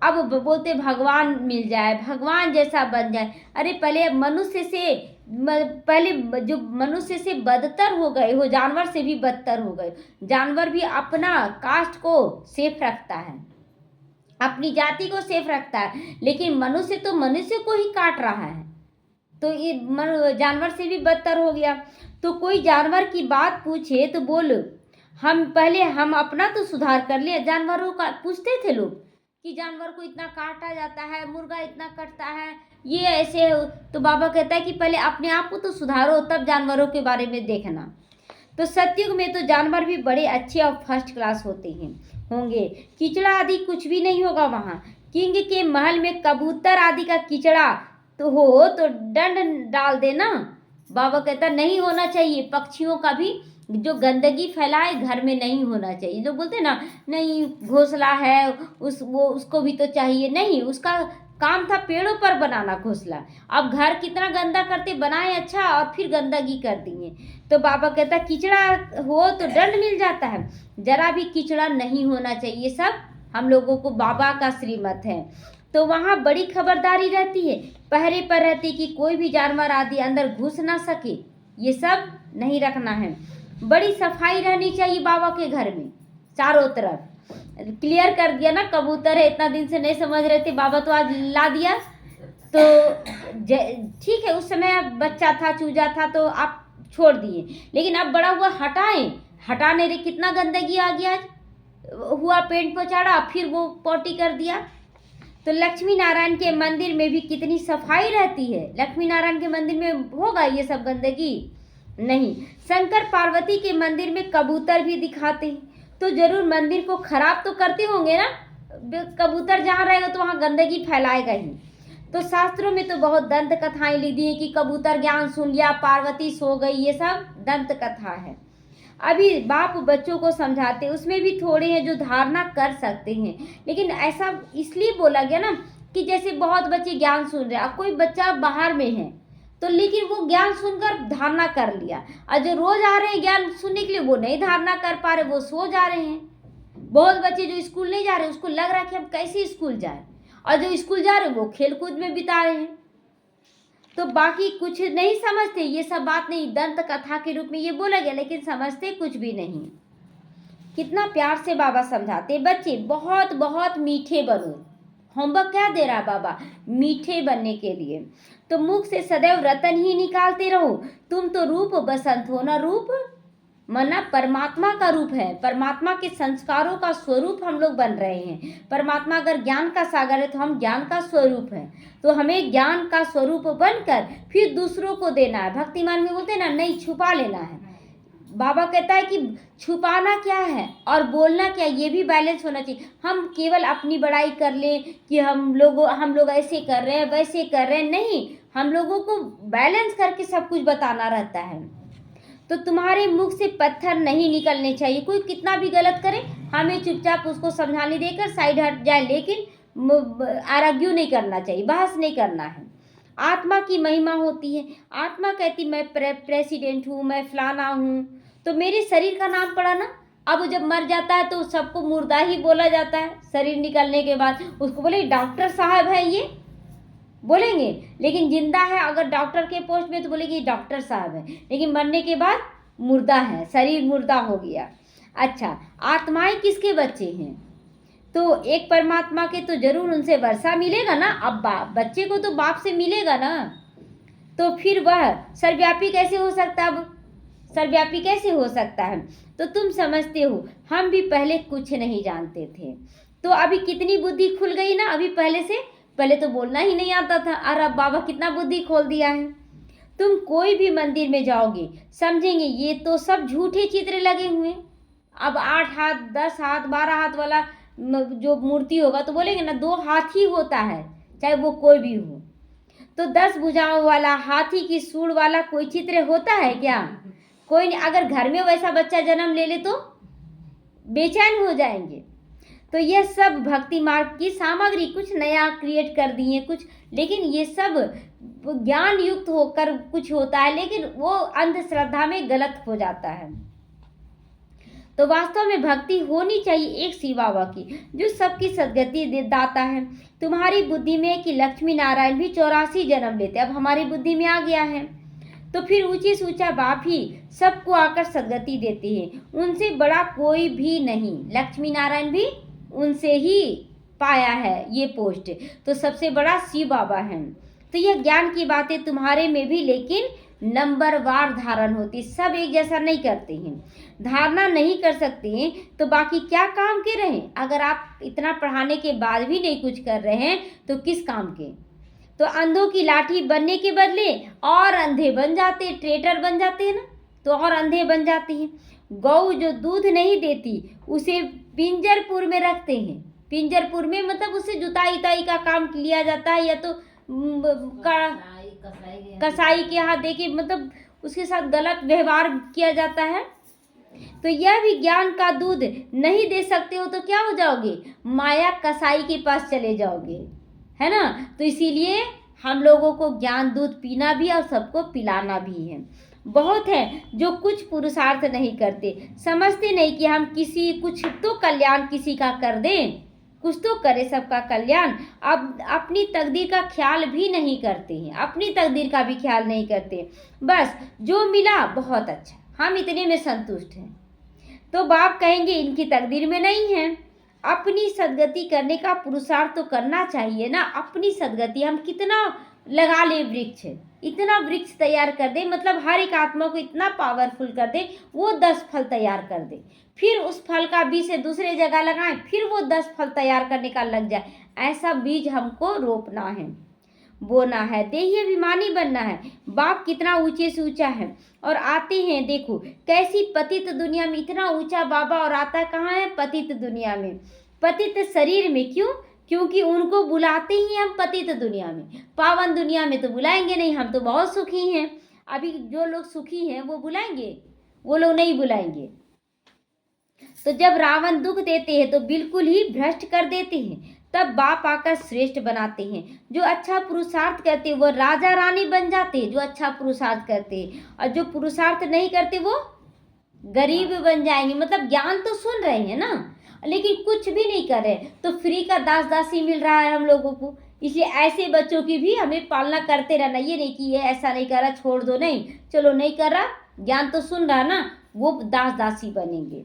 अब बोलते भगवान मिल जाए, भगवान जैसा बन जाए। अरे पहले जो मनुष्य से बदतर हो गए हो, जानवर से भी बदतर हो गए। जानवर भी अपना कास्ट को सेफ रखता है, अपनी जाति को सेफ रखता है, लेकिन मनुष्य तो मनुष्य को ही काट रहा है। तो ये जानवर से भी बदतर हो गया। तो कोई जानवर की बात पूछे तो बोलो हम अपना तो सुधार कर लिया। जानवरों का पूछते थे लोग कि जानवर को इतना काटा जाता है, मुर्गा इतना कटता है, ये ऐसे हो। तो बाबा कहता है कि पहले अपने आप को तो सुधारो, तब जानवरों के बारे में देखना। तो सतयुग में तो जानवर भी बड़े अच्छे और फर्स्ट क्लास होंगे। कीचड़ा आदि कुछ भी नहीं होगा वहाँ। किंग के महल में कबूतर आदि का कीचड़ा तो हो तो दंड डाल देना। बाबा कहता नहीं होना चाहिए। पक्षियों का भी जो गंदगी फैलाए घर में नहीं होना चाहिए। जो बोलते ना नहीं घोंसला है उसको भी तो चाहिए, नहीं, उसका काम था पेड़ों पर बनाना घोंसला। अब घर कितना गंदा करते, बनाए अच्छा और फिर गंदगी कर दिए। तो बाबा कहता कीचड़ा हो तो दंड मिल जाता है, जरा भी कीचड़ा नहीं होना चाहिए। सब हम लोगों को बाबा का श्रीमत है। तो वहाँ बड़ी खबरदारी रहती है, पहरे पर रहती कि कोई भी जानवर आदि अंदर घुस ना सके, ये सब नहीं रखना है। बड़ी सफाई रहनी चाहिए बाबा के घर में चारों तरफ। क्लियर कर दिया ना, कबूतर है, इतना दिन से नहीं समझ रहे थे, बाबा तो आज ला दिया। तो ठीक है, उस समय बच्चा था, चूजा था, तो आप छोड़ दिए, लेकिन अब बड़ा हुआ, हटाने रे कितना गंदगी आ गया, हुआ पेंट पचाड़ा, फिर वो पॉटी कर दिया। तो लक्ष्मी नारायण के मंदिर में भी कितनी सफाई रहती है, लक्ष्मी नारायण के मंदिर में होगा ये सब गंदगी? नहीं। शंकर पार्वती के मंदिर में कबूतर भी दिखाते हैं, तो जरूर मंदिर को खराब तो करते होंगे ना, कबूतर जहाँ रहेगा तो वहाँ गंदगी फैलाएगा ही। तो शास्त्रों में तो बहुत दंत कथाएं लिखी हैं कि कबूतर ज्ञान सुन लिया, पार्वती सो गई, ये सब दंत कथा है। अभी बाप बच्चों को समझाते, उसमें भी थोड़े हैं जो धारणा कर सकते हैं, लेकिन ऐसा इसलिए बोला गया ना कि जैसे बहुत बच्चे ज्ञान सुन रहे हैं, अब कोई बच्चा बाहर में है तो लेकिन वो ज्ञान सुनकर धारणा कर लिया, और जो रोज आ रहे हैं ज्ञान सुनने के लिए वो नहीं धारणा कर पा रहे, वो सो जा रहे हैं। बहुत बच्चे जो स्कूल नहीं जा रहे, उसको लग रहा है कि हम कैसे स्कूल जाए, और जो स्कूल जा रहे हैं वो खेल कूद में बिता रहे हैं। तो बाकी कुछ नहीं समझते, ये सब बात नहीं, दंत कथा के रूप में ये बोला गया, लेकिन समझते कुछ भी नहीं। कितना प्यार से बाबा समझाते, बच्चे बहुत बहुत मीठे बनो। होमवर्क क्या दे रहा बाबा? मीठे बनने के लिए। तो मुख से सदैव रतन ही निकालते रहो, तुम तो रूप बसंत हो ना, रूप मना परमात्मा का रूप है, परमात्मा के संस्कारों का स्वरूप हम लोग बन रहे हैं। परमात्मा अगर ज्ञान का सागर है तो हम ज्ञान का स्वरूप है, तो हमें ज्ञान का स्वरूप बनकर फिर दूसरों को देना है। भक्तिमान में बोलते हैं ना, नहीं छुपा लेना है। बाबा कहता है कि छुपाना क्या है और बोलना क्या, ये भी बैलेंस होना चाहिए। हम केवल अपनी बड़ाई कर लें कि हम लोग ऐसे कर रहे हैं, वैसे कर रहे हैं, नहीं, हम लोगों को बैलेंस करके सब कुछ बताना रहता है। तो तुम्हारे मुख से पत्थर नहीं निकलने चाहिए। कोई कितना भी गलत करे, हमें चुपचाप उसको समझाने देकर साइड हट जाए, लेकिन आर्ग्यू नहीं करना चाहिए, बहस नहीं करना है। आत्मा की महिमा होती है। आत्मा कहती मैं प्रेसिडेंट हूँ, मैं फलाना हूँ, तो मेरे शरीर का नाम पड़ा ना। अब जब मर जाता है तो सबको मुर्दा ही बोला जाता है, शरीर निकलने के बाद उसको बोले डॉक्टर साहब है, ये बोलेंगे, लेकिन जिंदा है अगर डॉक्टर के पोस्ट में तो बोलेंगे डॉक्टर साहब है, लेकिन मरने के बाद मुर्दा है, शरीर मुर्दा हो गया। अच्छा, आत्माएं किसके बच्चे हैं? तो एक परमात्मा के, तो जरूर उनसे वर्षा मिलेगा ना। अब बच्चे को तो बाप से मिलेगा ना, तो फिर वह सर्वव्यापी कैसे हो सकता है? अब सर्वव्यापी कैसे हो सकता है? तो तुम समझते हो, हम भी पहले कुछ नहीं जानते थे, तो अभी कितनी बुद्धि खुल गई ना। अभी पहले तो बोलना ही नहीं आता था, और अब बाबा कितना बुद्धि खोल दिया है। तुम कोई भी मंदिर में जाओगे समझेंगे ये तो सब झूठे चित्र लगे हुए। अब 8 हाथ 10 हाथ 12 हाथ वाला जो मूर्ति होगा तो बोलेंगे ना 2 हाथ ही होता है, चाहे वो कोई भी हो। तो 10 भुजाओं वाला, हाथी की सूंड वाला कोई चित्र होता है क्या? कोई नहीं। अगर घर में वैसा बच्चा जन्म ले ले तो बेचैन हो जाएंगे। तो यह सब भक्ति मार्ग की सामग्री, कुछ नया क्रिएट कर दिए कुछ, लेकिन ये सब ज्ञान युक्त होकर कुछ होता है, लेकिन वो अंधश्रद्धा में गलत हो जाता है। तो वास्तव में भक्ति होनी चाहिए एक शिव बाबा की, जो सबकी सदगति दाता है। तुम्हारी बुद्धि में है कि लक्ष्मी नारायण भी 84 जन्म लेते, अब हमारी बुद्धि में आ गया है, तो फिर ऊंचे से ऊंचा बाप ही सबको आकर सदगति देते हैं, उनसे बड़ा कोई भी नहीं। लक्ष्मी नारायण भी उनसे ही पाया है ये पोस्ट, तो सबसे बड़ा शिव बाबा है। तो यह ज्ञान की बातें तुम्हारे में भी लेकिन नंबरवार धारण होती, सब एक जैसा नहीं करते हैं, धारणा नहीं कर सकते हैं, तो बाकी क्या काम के रहे? अगर आप इतना पढ़ाने के बाद भी नहीं कुछ कर रहे हैं तो किस काम के? तो अंधों की लाठी बनने के बदले और अंधे बन जाते, ट्रेटर बन जाते हैं ना, तो और अंधे बन जाते हैं। गौ जो दूध नहीं देती उसे पिंजरपुर में रखते हैं, पिंजरपुर में मतलब उससे जुताई उताई का काम लिया जाता है, या तो कसाई के हाथ देके मतलब उसके साथ गलत व्यवहार किया जाता है। तो यह भी ज्ञान का दूध नहीं दे सकते हो तो क्या हो जाओगे? माया कसाई के पास चले जाओगे, है ना। तो इसीलिए हम लोगों को ज्ञान दूध पीना भी और सबको पिलाना भी है। बहुत है जो कुछ पुरुषार्थ नहीं करते, समझते नहीं कि हम किसी कुछ तो कल्याण किसी का कर दें, कुछ तो करे सबका कल्याण। अब अपनी तकदीर का ख्याल भी नहीं करते हैं, अपनी तकदीर का भी ख्याल नहीं करते, बस जो मिला बहुत अच्छा, हम इतने में संतुष्ट हैं। तो बाप कहेंगे इनकी तकदीर में नहीं है। अपनी सदगति करने का पुरुषार्थ तो करना चाहिए ना। अपनी सदगति हम कितना लगा ले वृक्ष, इतना वृक्ष तैयार कर दे, मतलब हर एक आत्मा को इतना पावरफुल कर दे, वो 10 फल तैयार कर दे, फिर उस फल का बीज से दूसरे जगह लगाएं, फिर वो 10 फल तैयार करने का लग जाए। ऐसा बीज हमको रोपना है, बोना है, देही अभिमानी बनना है। बाप कितना ऊंचे से ऊंचा है और आते हैं, देखो कैसी पतित दुनिया में, इतना ऊंचा बाबा और आता कहाँ है? पतित दुनिया में, पतित शरीर में। क्यों? क्योंकि उनको बुलाते ही हम पतित दुनिया में, पावन दुनिया में तो बुलाएंगे नहीं, हम तो बहुत सुखी हैं। अभी जो लोग सुखी हैं वो बुलाएंगे? वो लोग नहीं बुलाएंगे। तो जब रावण दुख देते हैं तो बिल्कुल ही भ्रष्ट कर देते हैं, तब बाप आकर श्रेष्ठ बनाते हैं। जो अच्छा पुरुषार्थ करते हैं वो राजा रानी बन जाते हैं, जो अच्छा पुरुषार्थ करते हैं, और जो पुरुषार्थ नहीं करते वो गरीब बन जाएंगे। मतलब ज्ञान तो सुन रहे हैं ना, लेकिन कुछ भी नहीं कर रहे, तो फ्री का दास दासी मिल रहा है हम लोगों को। इसलिए ऐसे बच्चों की भी हमें पालना करते रहना। ये नहीं कि ये ऐसा नहीं कर रहा छोड़ दो, नहीं, चलो नहीं कर रहा, ज्ञान तो सुन रहा ना, वो दास दासी बनेंगे।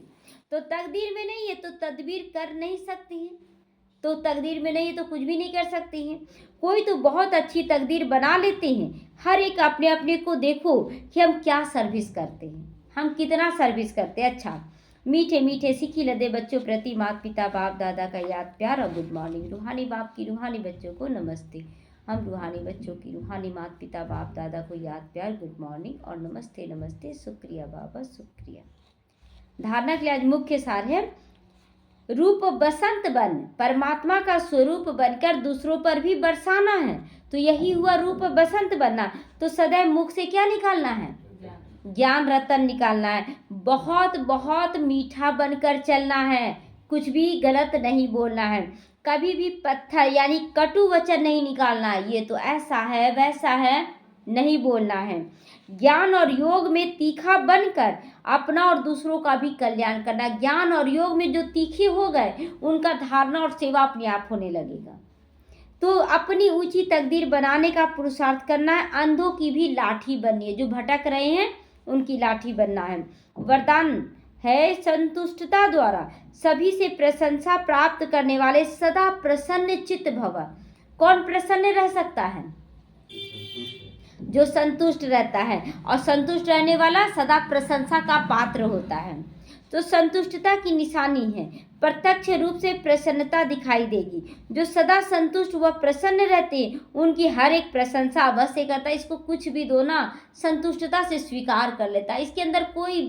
तो तकदीर में नहीं है तो तदबीर कर नहीं सकती है, तो तकदीर में नहीं है तो कुछ भी नहीं कर सकती हैं। कोई तो बहुत अच्छी तकदीर बना लेते हैं। हर एक अपने अपने को देखो कि हम क्या सर्विस करते हैं, हम कितना सर्विस करते हैं। अच्छा, मीठे मीठे सीखी लदे बच्चों प्रति माता पिता बाप दादा का याद प्यार और गुड मॉर्निंग। रूहानी बाप की रूहानी बच्चों को नमस्ते। हम रूहानी बच्चों की रूहानी माता पिता बाप दादा को याद प्यार, गुड मॉर्निंग और नमस्ते नमस्ते, शुक्रिया बाबा शुक्रिया। धारणा के लिए आज मुख्य सार है, रूप बसंत बन परमात्मा का स्वरूप बनकर दूसरों पर भी बरसाना है। तो यही हुआ रूप बसंत बनना। तो सदैव मुख से क्या निकालना है? ज्ञान रतन निकालना है। बहुत बहुत मीठा बनकर चलना है, कुछ भी गलत नहीं बोलना है, कभी भी पत्थर यानी कटु वचन नहीं निकालना है, ये तो ऐसा है वैसा है नहीं बोलना है। ज्ञान और योग में तीखा बनकर अपना और दूसरों का भी कल्याण करना। ज्ञान और योग में जो तीखे हो गए उनका धारणा और सेवा अपने आप होने लगेगा। तो अपनी ऊंची तकदीर बनाने का पुरुषार्थ करना है। अंधों की भी लाठी बननी है, जो भटक रहे हैं उनकी लाठी बनना है। वरदान है संतुष्टता द्वारा सभी से प्रशंसा प्राप्त करने वाले सदा प्रसन्न चित्त भव। कौन प्रसन्न रह सकता है? जो संतुष्ट रहता है, और संतुष्ट रहने वाला सदा प्रशंसा का पात्र होता है। तो संतुष्टता की निशानी है, प्रत्यक्ष रूप से प्रसन्नता दिखाई देगी। जो सदा संतुष्ट व प्रसन्न रहते हैं उनकी हर एक प्रशंसा अवश्य करता है। इसको कुछ भी दो ना, संतुष्टता से स्वीकार कर लेता है। इसके अंदर कोई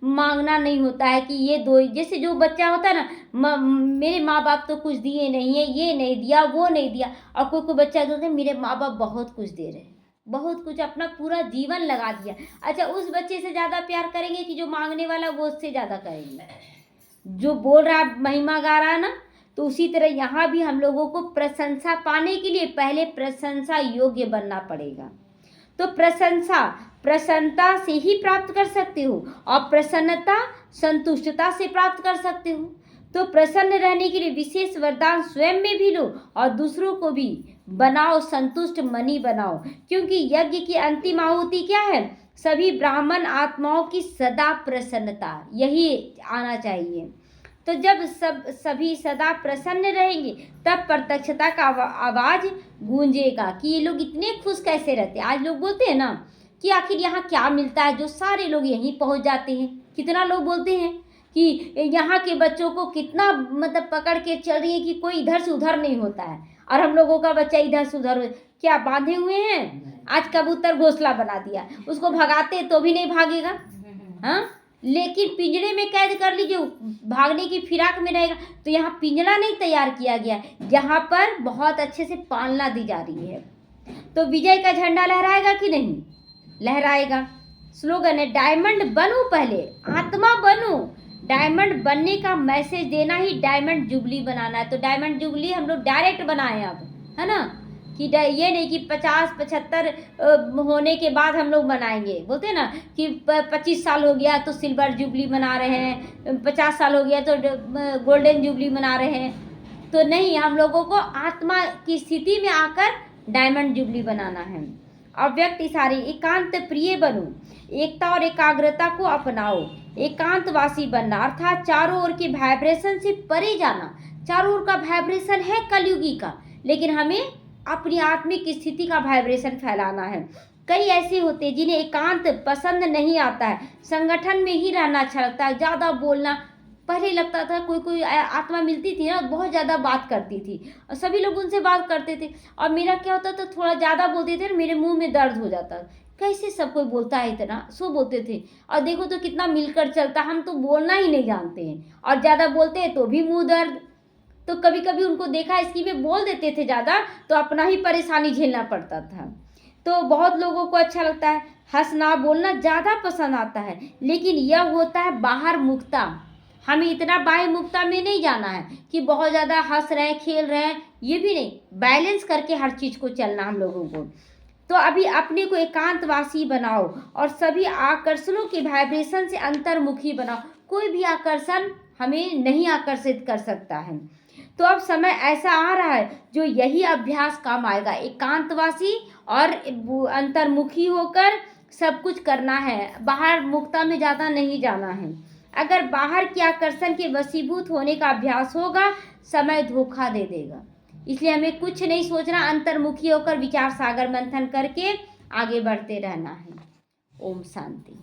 मांगना नहीं होता है कि ये दो। जैसे जो बच्चा होता है ना, मेरे माँ बाप तो कुछ दिए नहीं है, ये नहीं दिया वो नहीं दिया, और कोई बच्चा कहता है मेरे माँ बाप बहुत कुछ दे रहे हैं, बहुत कुछ, अपना पूरा जीवन लगा दिया। अच्छा, उस बच्चे से ज़्यादा प्यार करेंगे कि जो मांगने वाला वो उससे ज़्यादा करेंगे? जो बोल रहा है महिमा गा रहा है ना, तो उसी तरह यहाँ भी हम लोगों को प्रशंसा पाने के लिए पहले प्रशंसा योग्य बनना पड़ेगा। तो प्रशंसा प्रसन्नता से ही प्राप्त कर सकते हो, और प्रसन्नता संतुष्टता से प्राप्त कर सकते हो। तो प्रसन्न रहने के लिए विशेष वरदान स्वयं में भी लो और दूसरों को भी बनाओ, संतुष्ट मनी बनाओ। क्योंकि यज्ञ की अंतिम आहुति क्या है? सभी ब्राह्मण आत्माओं की सदा प्रसन्नता, यही आना चाहिए। तो जब सभी सदा प्रसन्न रहेंगे तब प्रत्यक्षता का आवाज गूंजेगा कि ये लोग इतने खुश कैसे रहते हैं। आज लोग बोलते हैं ना कि आखिर यहाँ क्या मिलता है जो सारे लोग यहीं पहुँच जाते हैं। कितना लोग बोलते हैं कि यहाँ के बच्चों को कितना मतलब पकड़ के चल रही है कि कोई इधर से उधर नहीं होता है, और हम लोगों का बच्चा इधर से उधर क्या बांधे हुए हैं। आज कबूतर घोंसला बना दिया, उसको भगाते तो भी नहीं भागेगा, हाँ, लेकिन पिंजरे में कैद कर लीजिए, भागने की फिराक में रहेगा। तो यहाँ पिंजरा नहीं तैयार किया गया, यहाँ पर बहुत अच्छे से पालना दी जा रही है। तो विजय का झंडा लहराएगा कि नहीं? लहराएगा। स्लोगन है डायमंड बनो, पहले आत्मा बनो। डायमंड बनने का मैसेज देना ही डायमंड जुबली बनाना है। तो डायमंड जुबली हम लोग डायरेक्ट बनाए अब, है ना, कि ये नहीं कि 50-75 होने के बाद हम लोग बनाएंगे। बोलते हैं ना कि 25 साल हो गया तो सिल्वर जुबली मना रहे हैं, 50 साल हो गया तो गोल्डन जुबली मना रहे हैं। तो नहीं, हम लोगों को आत्मा की स्थिति में आकर डायमंड जुबली बनाना है। अव्यक्त इशारे, एकांत प्रिय बनो, एकता और एकाग्रता को अपनाओ, एकांतवासी बनना अर्थात चारों ओर के वाइब्रेशन से परे जाना। चारों ओर का वाइब्रेशन है कलयुगी का, लेकिन हमें अपनी आत्मिक स्थिति का वाइब्रेशन फैलाना है। कई ऐसे होते हैं जिन्हें एकांत पसंद नहीं आता है, संगठन में ही रहना अच्छा लगता है, ज़्यादा बोलना। पहले लगता था कोई कोई आत्मा मिलती थी ना, बहुत ज़्यादा बात करती थी और सभी लोग उनसे बात करते थे, और मेरा क्या होता था, थोड़ा ज़्यादा बोलते थे, मेरे मुंह में दर्द हो जाता। कैसे सब कोई बोलता है इतना, सो बोलते थे। और देखो तो कितना मिलकर चलता, हम तो बोलना ही नहीं जानते हैं और ज़्यादा बोलते हैं तो भी मुंह दर्द। तो कभी कभी उनको देखा इसकी में बोल देते थे ज़्यादा, तो अपना ही परेशानी झेलना पड़ता था। तो बहुत लोगों को अच्छा लगता है, हंसना बोलना ज़्यादा पसंद आता है, लेकिन यह होता है बाहर मुक्ता। हमें इतना बाह्य मुक्ता में नहीं जाना है कि बहुत ज़्यादा हंस रहे हैं, खेल रहे हैं, ये भी नहीं, बैलेंस करके हर चीज़ को चलना हम लोगों को। तो अभी अपने को एकांतवासी बनाओ और सभी आकर्षणों के वाइब्रेशन से अंतर्मुखी बनाओ। कोई भी आकर्षण हमें नहीं आकर्षित कर सकता है। तो अब समय ऐसा आ रहा है जो यही अभ्यास काम आएगा, एकांतवासी और अंतर्मुखी होकर सब कुछ करना है, बाहर मुक्ता में ज़्यादा नहीं जाना है। अगर बाहर के आकर्षण के वशीभूत होने का अभ्यास होगा, समय धोखा दे देगा। इसलिए हमें कुछ नहीं सोचना, अंतर्मुखी होकर विचार सागर मंथन करके आगे बढ़ते रहना है। ओम शांति।